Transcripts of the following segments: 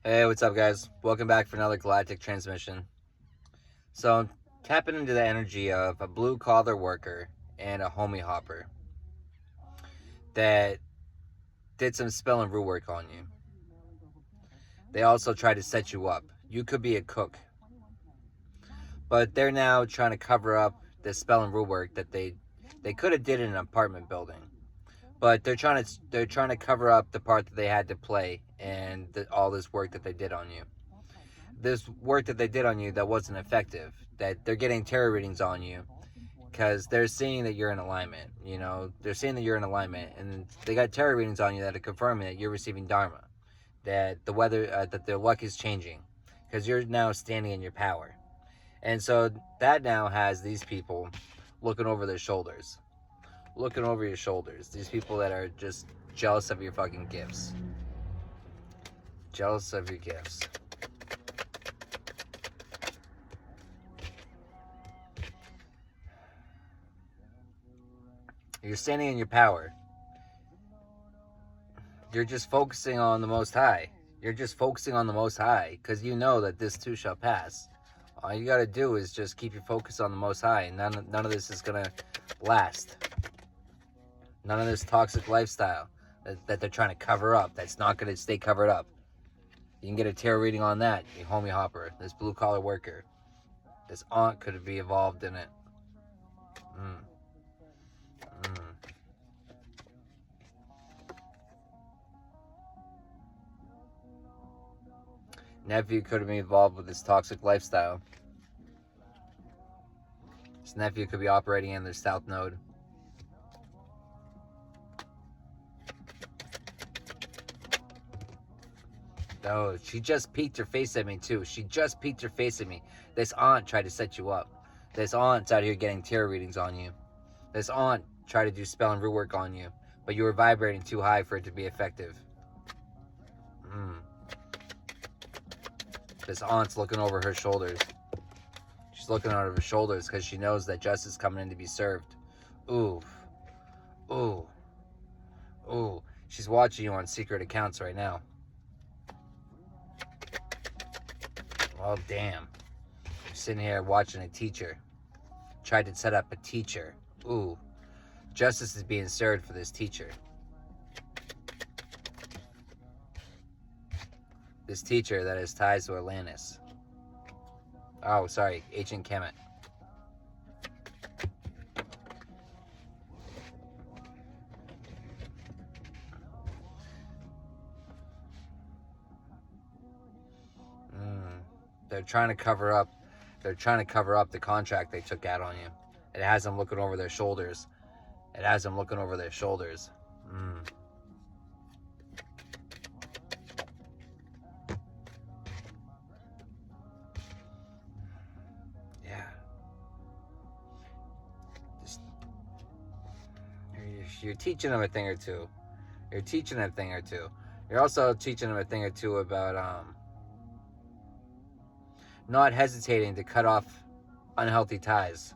Hey, what's up, guys? Welcome back for another Galactic Transmission. So, I'm tapping into the energy of a blue collar worker and a homie hopper that did some spell and root work on you. They also tried to set you up. You could be a cook, but they're now trying to cover up the spell and root work that they could have did in an apartment building. But they're trying to cover up the part that they had to play and all this work that they did on you. This work that they did on you that wasn't effective. That they're getting tarot readings on you because they're seeing that you're in alignment. They're seeing that you're in alignment, and they got tarot readings on you that are confirming that you're receiving dharma, that the weather, that their luck is changing, because you're now standing in your power. And so that now has these people looking over their shoulders, looking over your shoulders. These people that are just jealous of your fucking gifts, jealous of your gifts. You're standing in your power. You're just focusing on the Most High. You're just focusing on the Most High because you know that this too shall pass. All you got to do is just keep your focus on the Most High, and none of this is going to last. None of this toxic lifestyle that they're trying to cover up, that's not going to stay covered up. You can get a tarot reading on that, you homie hopper, this blue collar worker. This aunt could be involved in it. Nephew could have been involved with this toxic lifestyle. This nephew could be operating in their south node. Oh, she just peeked her face at me too. She just peeked her face at me. This aunt tried to set you up. This aunt's out here getting tarot readings on you. This aunt tried to do spell and root work on you, but you were vibrating too high for it to be effective. This aunt's looking over her shoulders. She's looking over her shoulders because she knows that justice is coming in to be served. Ooh. Ooh. Ooh. She's watching you on secret accounts right now. Oh, damn. You're sitting here watching a teacher. Tried to set up a teacher. Ooh. Justice is being served for this teacher. This teacher that has ties to Atlantis. Oh, sorry. Ancient Kemet. They're trying to cover up. They're trying to cover up the contract they took out on you. It has them looking over their shoulders. It has them looking over their shoulders. Yeah. Just, you're teaching them a thing or two. You're teaching them a thing or two. You're also teaching them a thing or two about not hesitating to cut off unhealthy ties.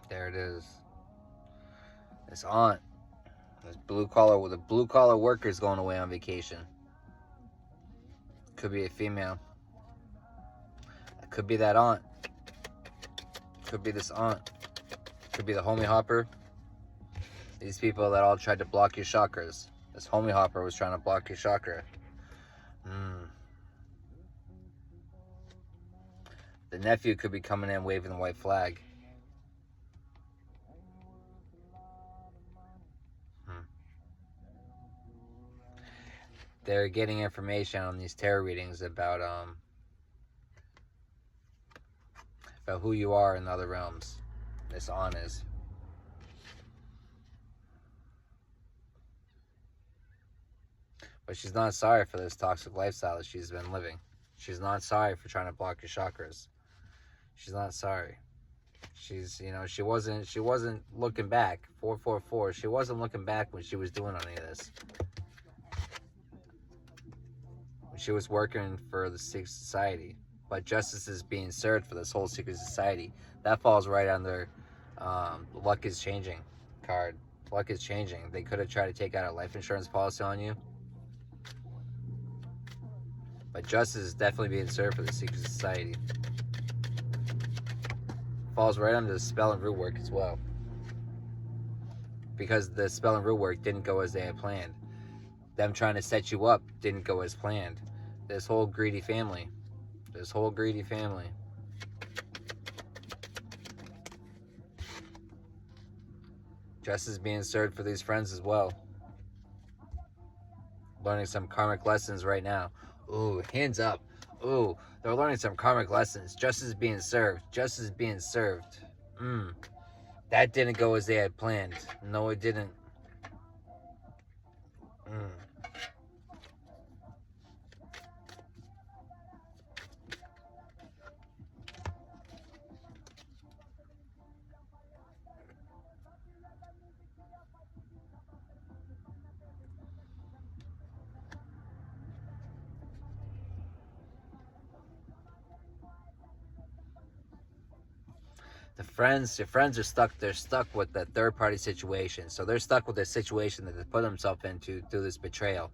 There it is. This aunt, this blue collar workers going away on vacation. Could be a female. It could be that aunt. Could be this aunt. Could be the homie hopper. These people that all tried to block your chakras. This homie hopper was trying to block your chakra. The nephew could be coming in waving the white flag. They're getting information on these tarot readings about who you are in the other realms. This aunt is. But she's not sorry for this toxic lifestyle that she's been living. She's not sorry for trying to block your chakras. She's not sorry. She's, she wasn't looking back. 444. She wasn't looking back when she was doing any of this. When she was working for the secret society. But justice is being served for this whole secret society. That falls right under luck is changing card. Luck is changing. They could have tried to take out a life insurance policy on you. But justice is definitely being served for the secret society. Falls right under the spell and root work as well. Because the spell and root work didn't go as they had planned. Them trying to set you up didn't go as planned. This whole greedy family. Justice being served for these friends as well. Learning some karmic lessons right now. Ooh, hands up. Ooh, they're learning some karmic lessons. Justice being served. That didn't go as they had planned. No, it didn't. Your friends are stuck. They're stuck with the third party situation. So they're stuck with the situation that they put themselves into through this betrayal.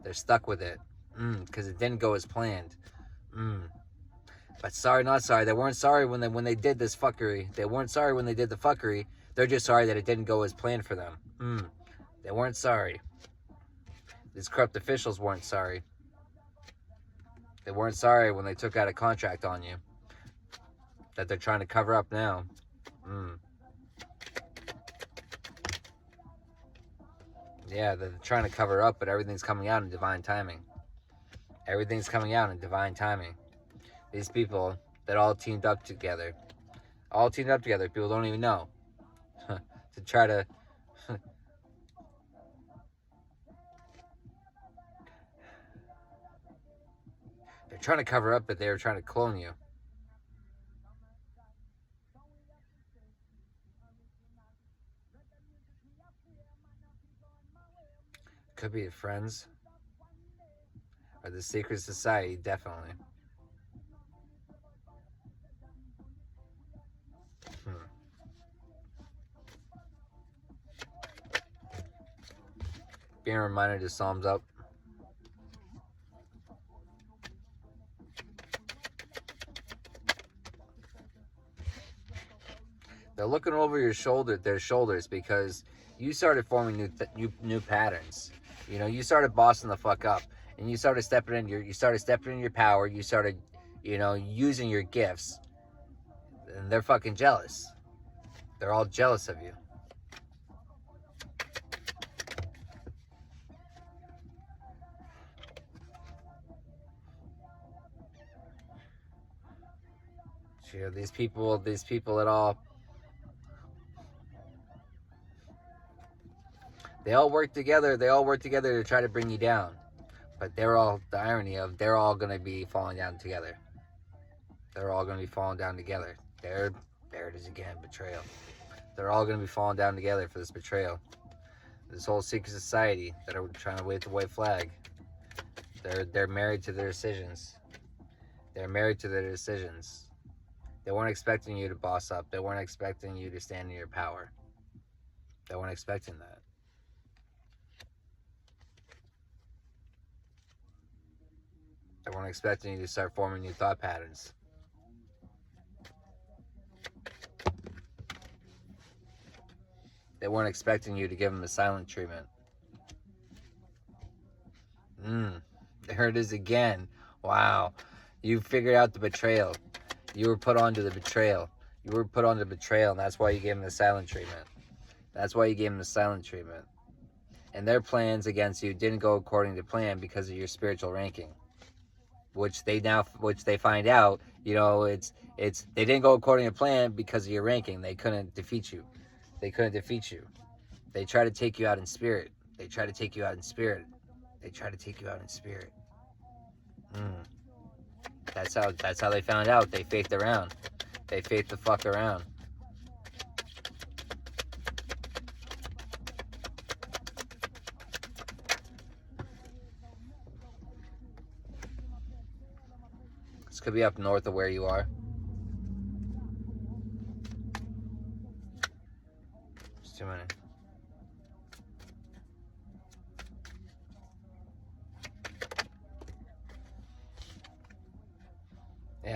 They're stuck with it because it didn't go as planned. But sorry, not sorry. They weren't sorry when they did this fuckery. They weren't sorry when they did the fuckery. They're just sorry that it didn't go as planned for them. They weren't sorry. These corrupt officials weren't sorry. They weren't sorry when they took out a contract on you that they're trying to cover up now. Yeah, they're trying to cover up, but everything's coming out in divine timing. Everything's coming out in divine timing. These people that all teamed up together. People don't even know. To try to... They're trying to cover up that they were trying to clone you. Could be friends. Or the secret society, definitely. Being reminded to Psalms up. They're looking over their shoulders because you started forming new patterns. You know, you started bossing the fuck up, and you started stepping in your power. You started, using your gifts, and they're fucking jealous. They're all jealous of you. These people at all. They all work together to try to bring you down. But the irony of they're all going to be falling down together. There it is again, betrayal. They're all going to be falling down together for this betrayal. This whole secret society that are trying to wave the white flag. They're married to their decisions. They weren't expecting you to boss up. They weren't expecting you to stand in your power. They weren't expecting that. They weren't expecting you to start forming new thought patterns. They weren't expecting you to give them the silent treatment. There it is again. Wow. You figured out the betrayal. You were put onto the betrayal. And that's why you gave them the silent treatment. And their plans against you didn't go according to plan because of your spiritual ranking. Which they find out, they didn't go according to plan because of your ranking. They couldn't defeat you. They try to take you out in spirit. That's how they found out. They faked around. They faked the fuck around. This could be up north of where you are. It's too many.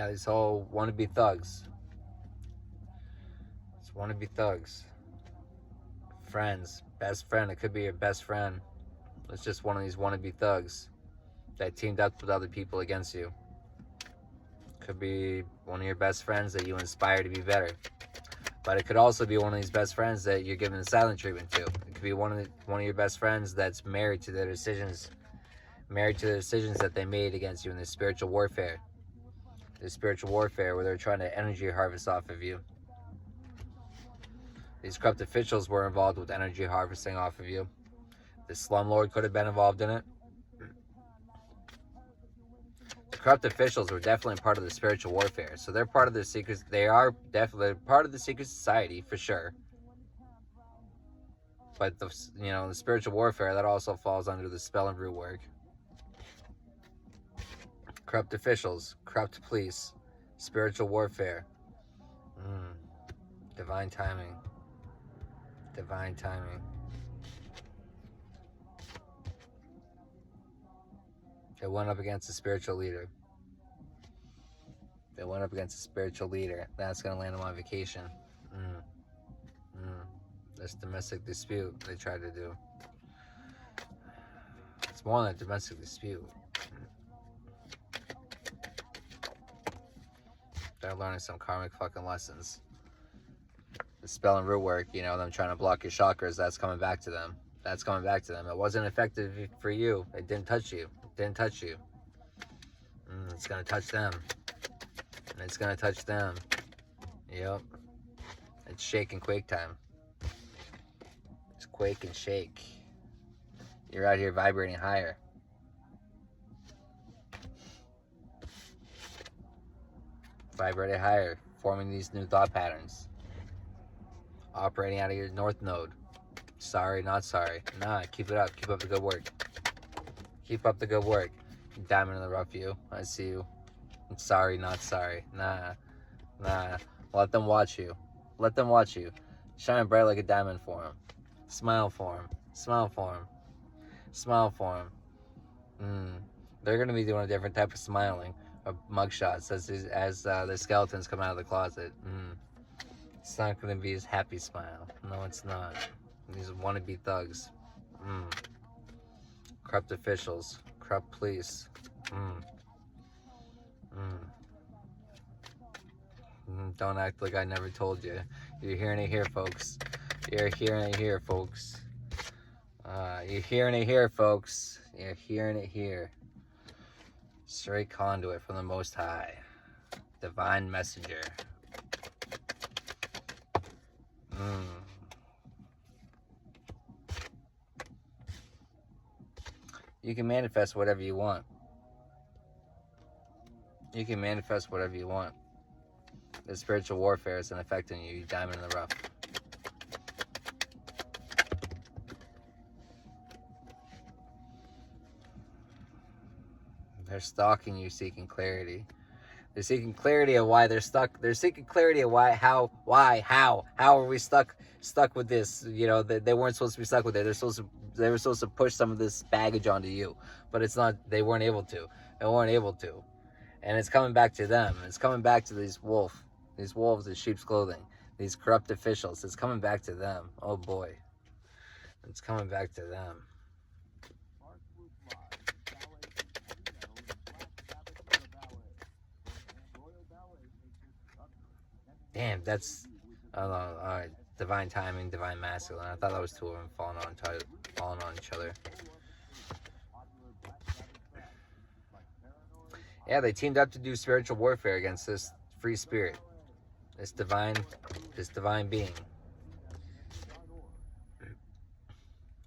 Yeah, these whole wannabe thugs. It's wannabe thugs. Friends, best friend. It could be your best friend. It's just one of these wannabe thugs that teamed up with other people against you. Could be one of your best friends that you inspire to be better. But it could also be one of these best friends that you're giving the silent treatment to. It could be one of your best friends that's married to the decisions that they made against you in this spiritual warfare. This spiritual warfare where they're trying to energy harvest off of you. These corrupt officials were involved with energy harvesting off of you. The slumlord could have been involved in it. The corrupt officials were definitely part of the spiritual warfare. So they're part of the secret. They are definitely part of the secret society for sure. But the spiritual warfare, that also falls under the spell and root work. Corrupt officials, corrupt police, spiritual warfare. Divine timing. Divine timing. They went up against a spiritual leader. They went up against a spiritual leader. That's going to land them on vacation. This domestic dispute they tried to do. It's more than a domestic dispute. They're learning some karmic fucking lessons. The spell and root work, them trying to block your chakras, that's coming back to them. That's coming back to them. It wasn't effective for you. It didn't touch you. It didn't touch you. It's going to touch them. And it's going to touch them. Yep. It's shake and quake time. It's quake and shake. You're out here vibrating higher. Vibrating higher. Forming these new thought patterns. Operating out of your north node. Sorry, not sorry. Nah, keep it up. Keep up the good work. Keep up the good work. Diamond in the rough, you. I see you. Sorry, not sorry. Nah. Let them watch you. Let them watch you. Shine bright like a diamond for them. Smile for them. Smile for them. Smile for them. They're going to be doing a different type of smiling. Or mugshots as the skeletons come out of the closet. It's not going to be his happy smile. No, it's not. These wannabe thugs. Corrupt officials. Corrupt police. Don't act like I never told you. You're hearing it here, folks. You're hearing it here, folks. You're hearing it here, folks. You're hearing it here. Straight conduit from the Most High. Divine messenger. You can manifest whatever you want. You can manifest whatever you want. The spiritual warfare isn't affecting you. You diamond in the rough. They're stalking you, seeking clarity. They're seeking clarity of why they're stuck. They're seeking clarity of how are we stuck with this? They weren't supposed to be stuck with it. They were supposed to push some of this baggage onto you, but it's not. They weren't able to. And it's coming back to them. It's coming back to these wolves in sheep's clothing, these corrupt officials. It's coming back to them. Oh boy, it's coming back to them. Damn, that's, I don't know, alright, divine timing, divine masculine. I thought that was two of them falling on each other. Yeah, they teamed up to do spiritual warfare against this free spirit, this divine being.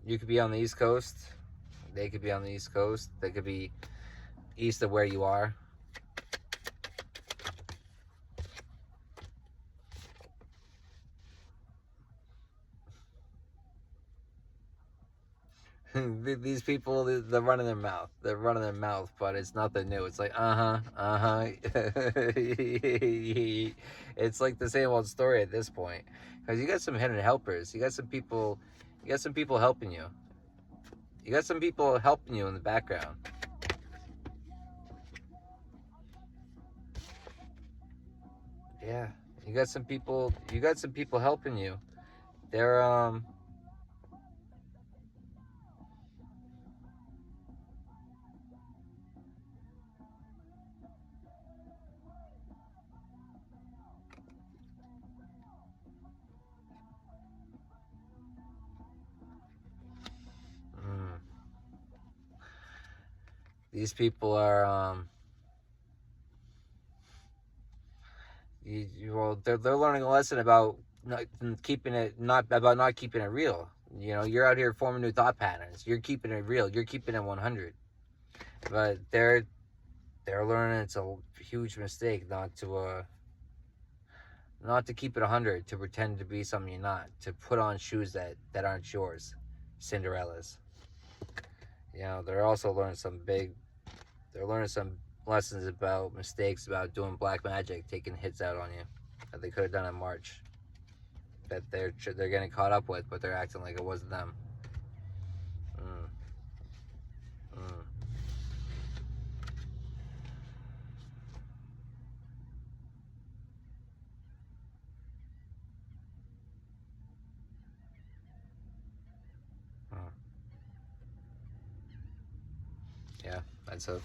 You could be on the East Coast. They could be on the East Coast. They could be east of where you are. These people, they're running their mouth. But it's nothing new. It's like, It's like the same old story at this point. Because you got some hidden helpers. You got some people helping you. You got some people helping you in the background. Yeah, you got some people. You got some people helping you. They're mm, these people are well, they're learning a lesson about not keeping it not keeping it real. You know, you're out here forming new thought patterns. You're keeping it real. You're keeping it 100. But they're learning it's a huge mistake not to keep it 100, to pretend to be something you're not, to put on shoes that aren't yours, Cinderella's. You know, they're learning some lessons about mistakes about doing black magic, taking hits out on you that they could have done in March. That they're getting caught up with, but they're acting like it wasn't them. Mm, mm, mm. Yeah, that's a